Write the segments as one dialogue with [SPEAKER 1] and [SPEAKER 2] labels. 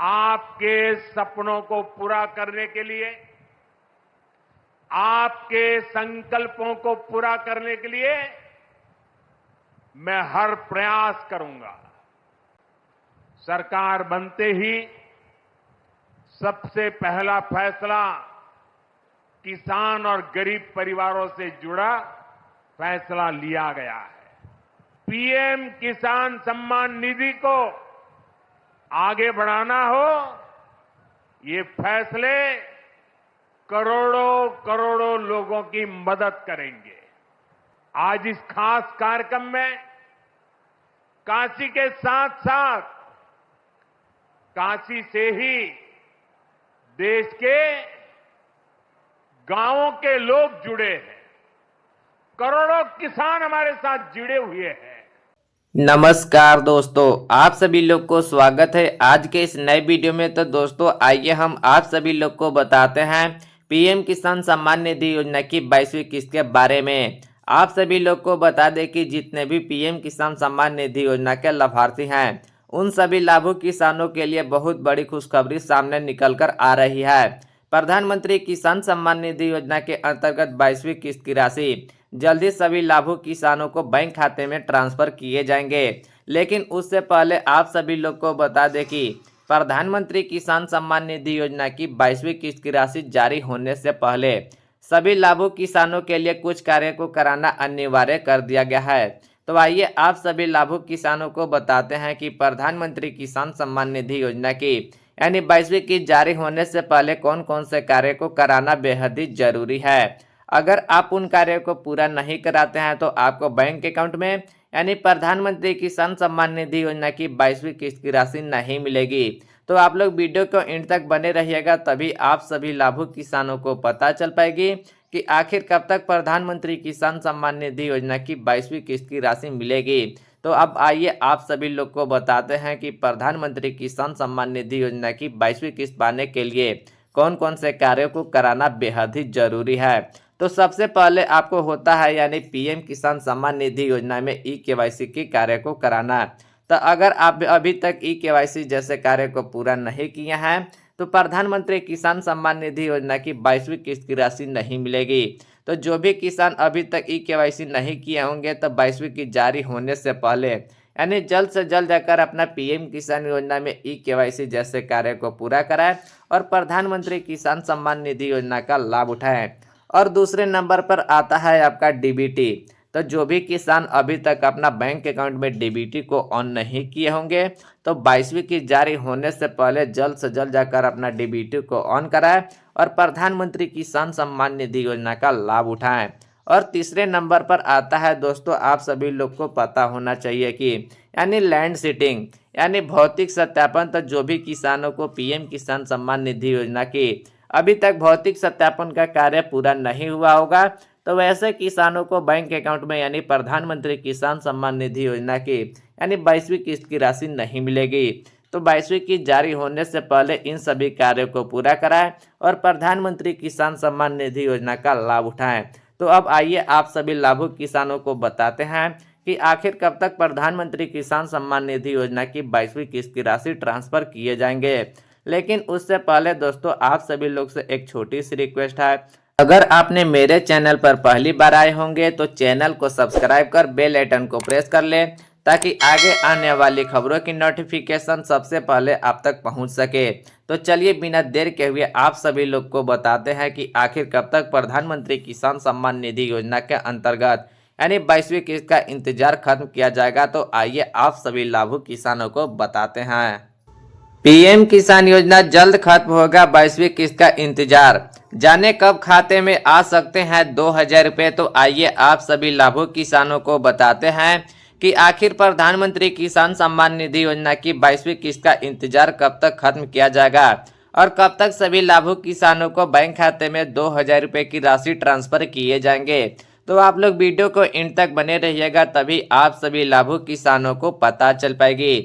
[SPEAKER 1] आपके सपनों को पूरा करने के लिए, आपके संकल्पों को पूरा करने के लिए मैं हर प्रयास करूंगा। सरकार बनते ही सबसे पहला फैसला किसान और गरीब परिवारों से जुड़ा फैसला लिया गया है। पीएम किसान सम्मान निधि को आगे बढ़ाना हो, ये फैसले करोड़ों करोड़ों लोगों की मदद करेंगे। आज इस खास कार्यक्रम में काशी के साथ साथ काशी से ही देश के गांवों के लोग जुड़े हैं। करोड़ों किसान हमारे साथ जुड़े हुए हैं।
[SPEAKER 2] नमस्कार दोस्तों, आप सभी लोग को स्वागत है आज के इस नए वीडियो में। तो दोस्तों आइए हम आप सभी लोग को बताते हैं पीएम किसान सम्मान निधि योजना की 22वीं किस्त के बारे में। आप सभी लोग को बता दें कि जितने भी पीएम किसान सम्मान निधि योजना के लाभार्थी हैं, उन सभी लाभुक किसानों के लिए बहुत बड़ी खुशखबरी सामने निकल कर आ रही है। प्रधानमंत्री किसान सम्मान निधि योजना के अंतर्गत 22वीं किस्त की राशि जल्दी सभी लाभुक किसानों को बैंक खाते में ट्रांसफर किए जाएंगे। लेकिन उससे पहले आप सभी लोग को बता दें कि प्रधानमंत्री किसान सम्मान निधि योजना की 22वीं किस्त की राशि जारी होने से पहले सभी लाभुक किसानों के लिए कुछ कार्य को कराना अनिवार्य कर दिया गया है। तो आइए आप सभी लाभुक किसानों को बताते हैं कि प्रधानमंत्री किसान सम्मान निधि योजना की यानी 22वीं किस्त जारी होने से पहले कौन कौन से कार्य को कराना बेहद ही जरूरी है। अगर आप उन कार्यों को पूरा नहीं कराते हैं तो आपको बैंक अकाउंट में यानी प्रधानमंत्री किसान सम्मान निधि योजना की 22वीं किस्त की राशि नहीं मिलेगी। तो आप लोग वीडियो को एंड तक बने रहिएगा, तभी आप सभी लाभुक किसानों को पता चल पाएगी कि आखिर कब तक प्रधानमंत्री किसान सम्मान निधि योजना की 22वीं किस्त की राशि मिलेगी। तो अब आइए आप सभी लोग को बताते हैं कि प्रधानमंत्री किसान सम्मान निधि योजना की 22वीं किस्त पाने के लिए कौन कौन से कार्यों को कराना बेहद ही जरूरी है। तो सबसे पहले आपको होता है यानी पीएम किसान सम्मान निधि योजना में ई-केवाईसी के कार्य को कराना। तो अगर आप अभी तक ई-केवाईसी जैसे कार्य को पूरा नहीं किए हैं तो प्रधानमंत्री किसान सम्मान निधि योजना की 22वीं किस्त की राशि नहीं मिलेगी। तो जो भी किसान अभी तक ई-केवाईसी नहीं किए होंगे तो 22वीं किस्त जारी होने से पहले यानी जल्द से जल्द जाकर अपना पीएम किसान योजना में ई-केवाईसी जैसे कार्य को पूरा कराएं और प्रधानमंत्री किसान सम्मान निधि योजना का लाभ उठाएं। और दूसरे नंबर पर आता है आपका डीबीटी। तो जो भी किसान अभी तक अपना बैंक अकाउंट में डीबीटी को ऑन नहीं किए होंगे तो 22वीं किस्त जारी होने से पहले जल्द से जल्द जाकर अपना डीबीटी को ऑन कराएं और प्रधानमंत्री किसान सम्मान निधि योजना का लाभ उठाएं। और तीसरे नंबर पर आता है दोस्तों, आप सभी लोग को पता होना चाहिए कि यानी लैंड सीटिंग यानी भौतिक सत्यापन। तो जो भी किसानों को पीएम किसान सम्मान निधि योजना की अभी तक भौतिक सत्यापन का कार्य पूरा नहीं हुआ होगा तो वैसे किसानों को बैंक अकाउंट में यानी प्रधानमंत्री किसान सम्मान निधि योजना की यानी 22वीं किस्त की राशि नहीं मिलेगी। तो 22वीं किस्त जारी होने से पहले इन सभी कार्यों को पूरा कराएं और प्रधानमंत्री किसान सम्मान निधि योजना का लाभ उठाएं। तो अब आइए आप सभी लाभुक किसानों को बताते हैं कि आखिर कब तक प्रधानमंत्री किसान सम्मान निधि योजना की 22वीं किस्त की राशि ट्रांसफर किए जाएंगे। लेकिन उससे पहले दोस्तों आप सभी लोग से एक छोटी सी रिक्वेस्ट है, अगर आपने मेरे चैनल पर पहली बार आए होंगे तो चैनल को सब्सक्राइब कर बेल आइकन को प्रेस कर ले ताकि आगे आने वाली खबरों की नोटिफिकेशन सबसे पहले आप तक पहुंच सके। तो चलिए बिना देर के हुए आप सभी लोग को बताते हैं कि आखिर कब तक प्रधानमंत्री किसान सम्मान निधि योजना के अंतर्गत यानी 22वीं किस्त का इंतजार खत्म किया जाएगा। तो आइए आप सभी लाभुक किसानों को बताते हैं। पीएम किसान योजना जल्द खत्म होगा, 22वीं किस्त का इंतजार, जाने कब खाते में आ सकते हैं 2000 रुपये। तो आइए आप सभी लाभुक किसानों को बताते हैं कि आखिर प्रधानमंत्री किसान सम्मान निधि योजना की 22वीं किस्त का इंतजार कब तक खत्म किया जाएगा और कब तक सभी लाभुक किसानों को बैंक खाते में 2000 रुपये की राशि ट्रांसफर किए जाएंगे। तो आप लोग वीडियो को एंड तक बने रहिएगा, तभी आप सभी लाभुक किसानों को पता चल पाएगी।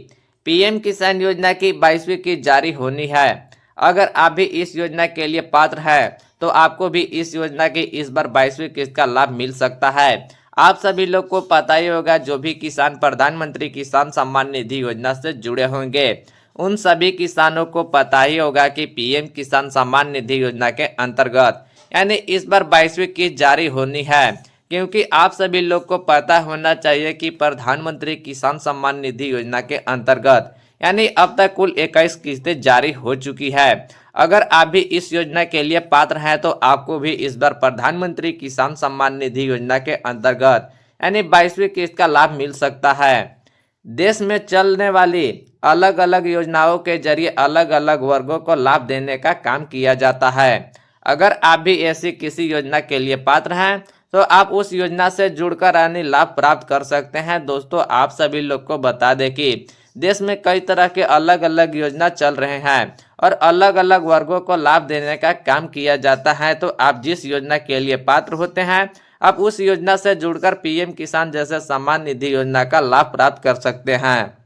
[SPEAKER 2] पीएम किसान योजना की 22वीं किस्त जारी होनी है। अगर आप भी इस योजना के लिए पात्र हैं तो आपको भी इस योजना की इस बार 22वीं किस्त का लाभ मिल सकता है। आप सभी लोग को पता ही होगा, जो भी किसान प्रधानमंत्री किसान सम्मान निधि योजना से जुड़े होंगे उन सभी किसानों को पता ही होगा कि पीएम किसान सम्मान निधि योजना के अंतर्गत यानी इस बार 22वीं किस्त जारी होनी है, क्योंकि आप सभी लोग को पता होना चाहिए कि प्रधानमंत्री किसान सम्मान निधि योजना के अंतर्गत यानी अब तक कुल 21 किस्तें जारी हो चुकी है। अगर आप भी इस योजना के लिए पात्र हैं तो आपको भी इस बार प्रधानमंत्री किसान सम्मान निधि योजना के अंतर्गत यानी 22वीं किस्त का लाभ मिल सकता है। देश में चलने वाली अलग अलग योजनाओं के जरिए अलग अलग वर्गों को लाभ देने का काम किया जाता है। अगर आप भी ऐसी किसी योजना के लिए पात्र हैं तो आप उस योजना से जुड़कर यानी लाभ प्राप्त कर सकते हैं। दोस्तों, आप सभी लोग को बता दें कि देश में कई तरह के अलग अलग योजना चल रहे हैं और अलग अलग वर्गों को लाभ देने का काम किया जाता है। तो आप जिस योजना के लिए पात्र होते हैं आप उस योजना से जुड़कर पीएम किसान जैसे सम्मान निधि योजना का लाभ प्राप्त कर सकते हैं।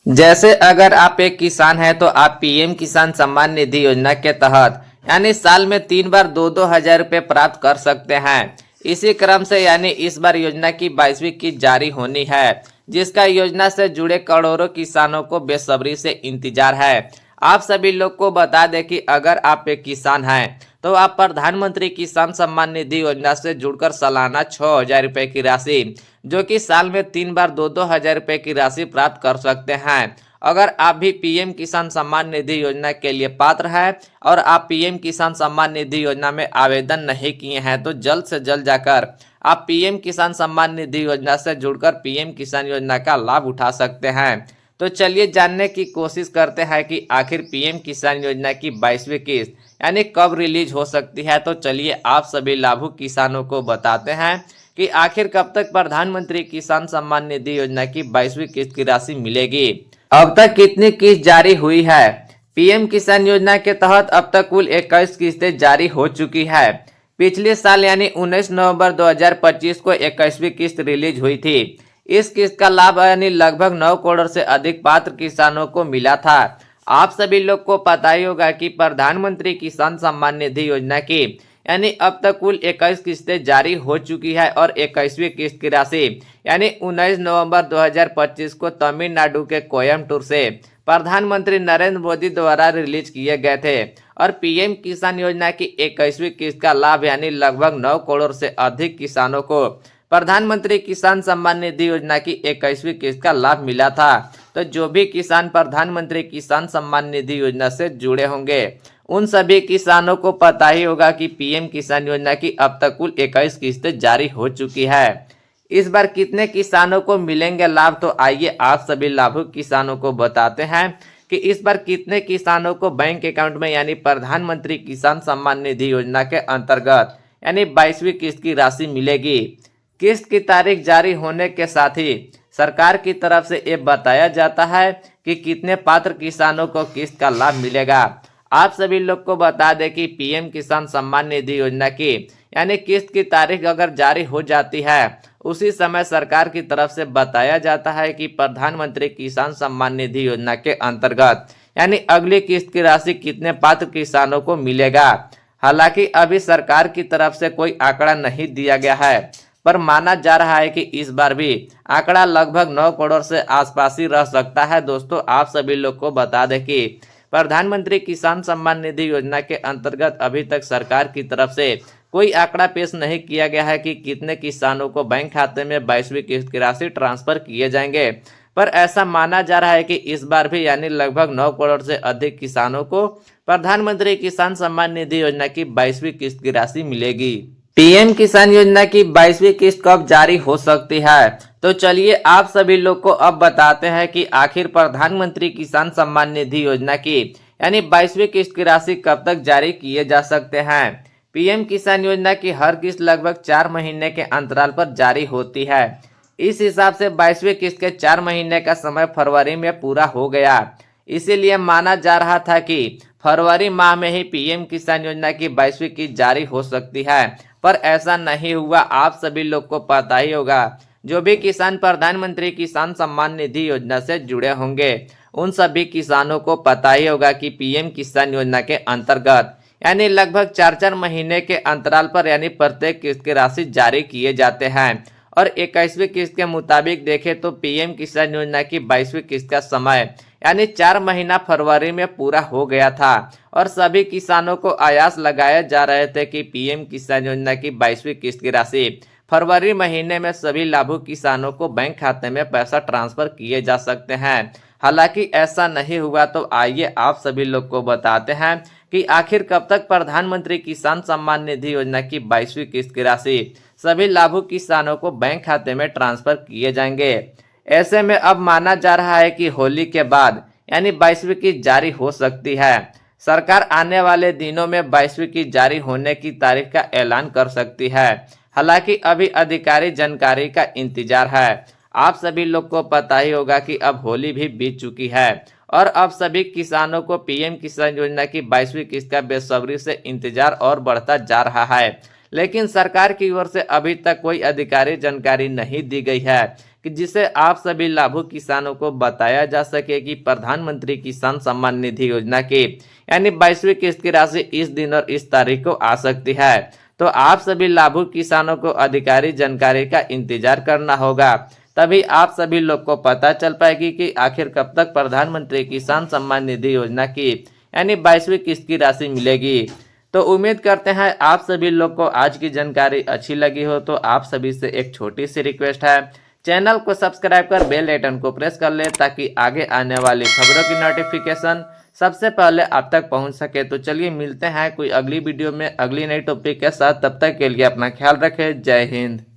[SPEAKER 2] जैसे अगर आप एक किसान हैं तो आप पीएम किसान सम्मान निधि योजना के तहत यानी साल में 3 बार 2-2 हजार रुपये प्राप्त कर सकते हैं। इसी क्रम से यानी इस बार योजना की 22वीं किस्त जारी होनी है, जिसका योजना से जुड़े करोड़ों किसानों को बेसब्री से इंतजार है। आप सभी लोग को बता दें कि अगर आप एक किसान हैं तो आप प्रधानमंत्री किसान सम्मान निधि योजना से जुड़कर सालाना 6,000 रुपये की राशि, जो कि साल में 3 बार 2-2 हजार रुपये की राशि प्राप्त कर सकते हैं। अगर आप भी पीएम किसान सम्मान निधि योजना के लिए पात्र हैं और आप पीएम किसान सम्मान निधि योजना में आवेदन नहीं किए हैं तो जल्द से जल्द जाकर आप पीएम किसान सम्मान निधि योजना से जुड़कर पीएम किसान योजना का लाभ उठा सकते हैं। तो चलिए जानने की कोशिश करते हैं कि आखिर पीएम किसान योजना की 22वीं किस्त यानी कब रिलीज हो सकती है। तो चलिए आप सभी लाभुक किसानों को बताते हैं कि आखिर कब तक प्रधानमंत्री किसान सम्मान निधि योजना की 22वीं किस्त की राशि मिलेगी। अब तक कितनी किस्त जारी हुई है। पीएम किसान योजना के तहत अब तक कुल 21 किस्तें जारी हो चुकी है। पिछले साल यानी 19 नवंबर 2025 को 21वीं किस्त रिलीज हुई थी। इस किस्त का लाभ यानी लगभग 9 करोड़ से अधिक पात्र किसानों को मिला था। आप सभी लोग को पता ही होगा कि प्रधानमंत्री किसान सम्मान निधि योजना की यानी अब तक कुल 21 किस्तें जारी हो चुकी है और 21वीं किस्त की राशि यानी 19 नवंबर 2025 को तमिलनाडु के कोयम्बटूर से प्रधानमंत्री नरेंद्र मोदी द्वारा रिलीज किए गए थे और पीएम किसान योजना की 21वीं किस्त का लाभ यानी लगभग 9 करोड़ से अधिक किसानों को प्रधानमंत्री किसान सम्मान निधि योजना की 21वीं किस्त का लाभ मिला था। तो जो भी किसान प्रधानमंत्री किसान सम्मान निधि योजना से जुड़े होंगे उन सभी किसानों को पता ही होगा कि पीएम किसान योजना की अब तक कुल 21 किस्तें जारी हो चुकी है। इस बार कितने किसानों को मिलेंगे लाभ, तो आइए आप सभी लाभुक किसानों को बताते हैं कि इस बार कितने किसानों को बैंक अकाउंट में यानी प्रधानमंत्री किसान सम्मान निधि योजना के अंतर्गत यानी 22वीं किस्त की राशि मिलेगी। किस्त की तारीख जारी होने के साथ ही सरकार की तरफ से ये बताया जाता है कि कितने पात्र किसानों को किस्त का लाभ मिलेगा। आप सभी लोग को बता दें कि पीएम किसान सम्मान निधि योजना की यानी किस्त की तारीख अगर जारी हो जाती है उसी समय सरकार की तरफ से बताया जाता है कि प्रधानमंत्री किसान सम्मान निधि योजना के अंतर्गत यानी अगली किस्त की राशि कितने पात्र किसानों को मिलेगा। हालांकि अभी सरकार की तरफ से कोई आंकड़ा नहीं दिया गया है, पर माना जा रहा है कि इस बार भी आंकड़ा लगभग 9 करोड़ से आसपास ही रह सकता है। दोस्तों, आप सभी लोग को बता दें कि प्रधानमंत्री किसान सम्मान निधि योजना के अंतर्गत अभी तक सरकार की तरफ से कोई आंकड़ा पेश नहीं किया गया है कि कितने किसानों को बैंक खाते में 22वीं किस्त की राशि ट्रांसफर किए जाएंगे, पर ऐसा माना जा रहा है कि इस बार भी यानी लगभग 9 करोड़ से अधिक किसानों को प्रधानमंत्री किसान सम्मान निधि योजना की 22वीं किस्त की राशि मिलेगी। पीएम किसान योजना की 22वीं किस्त कब जारी हो सकती है, तो चलिए आप सभी लोग को अब बताते हैं कि आखिर प्रधानमंत्री किसान सम्मान निधि योजना की यानी 22वीं किस्त की राशि कब तक जारी किए जा सकते हैं। पीएम किसान योजना की हर किस्त लगभग 4 महीने के अंतराल पर जारी होती है। इस हिसाब से 22वीं किस्त के 4 महीने का समय फरवरी में पूरा हो गया। इसीलिए माना जा रहा था कि फरवरी माह में ही पीएम किसान योजना की 22वीं किस्त जारी हो सकती है, पर ऐसा नहीं हुआ। आप सभी लोग को पता ही होगा, जो भी किसान प्रधानमंत्री किसान सम्मान निधि योजना से जुड़े होंगे उन सभी किसानों को पता ही होगा कि पीएम किसान योजना के अंतर्गत यानी लगभग 4-4 महीने के अंतराल पर यानी प्रत्येक किस्त की राशि जारी किए जाते हैं। और 21वीं किस्त के मुताबिक देखें तो पीएम किसान योजना की 22वीं किस्त का समय यानी 4 महीना फरवरी में पूरा हो गया था और सभी किसानों को आयास लगाए जा रहे थे कि पीएम किसान योजना की 22वीं किस्त की राशि फरवरी महीने में सभी लाभुक किसानों को बैंक खाते में पैसा ट्रांसफर किए जा सकते हैं। हालांकि ऐसा नहीं हुआ, तो आइए आप सभी लोग को बताते हैं कि आखिर कब तक प्रधानमंत्री किसान सम्मान निधि योजना की 22वीं किस्त की राशि सभी लाभुक किसानों को बैंक खाते में ट्रांसफर किए जाएंगे। ऐसे में अब माना जा रहा है कि होली के बाद यानी 22वीं किस्त जारी हो सकती है। सरकार आने वाले दिनों में 22वीं किस्त जारी होने की तारीख का ऐलान कर सकती है। हालांकि अभी आधिकारिक जानकारी का इंतजार है। आप सभी लोग को पता ही होगा कि अब होली भी बीत चुकी है और अब सभी किसानों को पीएम किसान योजना की 22वीं किस्त का बेसब्री से इंतजार और बढ़ता जा रहा है। लेकिन सरकार की ओर से अभी तक कोई आधिकारिक जानकारी नहीं दी गई है कि जिसे आप सभी लाभुक किसानों को बताया जा सके कि प्रधानमंत्री किसान सम्मान निधि योजना की यानी 22वीं किस्त की राशि इस दिन और इस तारीख को आ सकती है। तो आप सभी लाभुक किसानों को आधिकारिक जानकारी का इंतजार करना होगा, तभी आप सभी लोग को पता चल पाएगी कि आखिर कब तक प्रधानमंत्री किसान सम्मान निधि योजना की यानी 22वीं किस्त की राशि मिलेगी। तो उम्मीद करते हैं आप सभी लोग को आज की जानकारी अच्छी लगी हो। तो आप सभी से एक छोटी सी रिक्वेस्ट है, चैनल को सब्सक्राइब कर बेल आइकन को प्रेस कर ले ताकि आगे आने वाली खबरों की नोटिफिकेशन सबसे पहले आप तक पहुंच सके। तो चलिए मिलते हैं कोई अगली वीडियो में अगली नई टॉपिक के साथ। तब तक के लिए अपना ख्याल रखें। जय हिंद।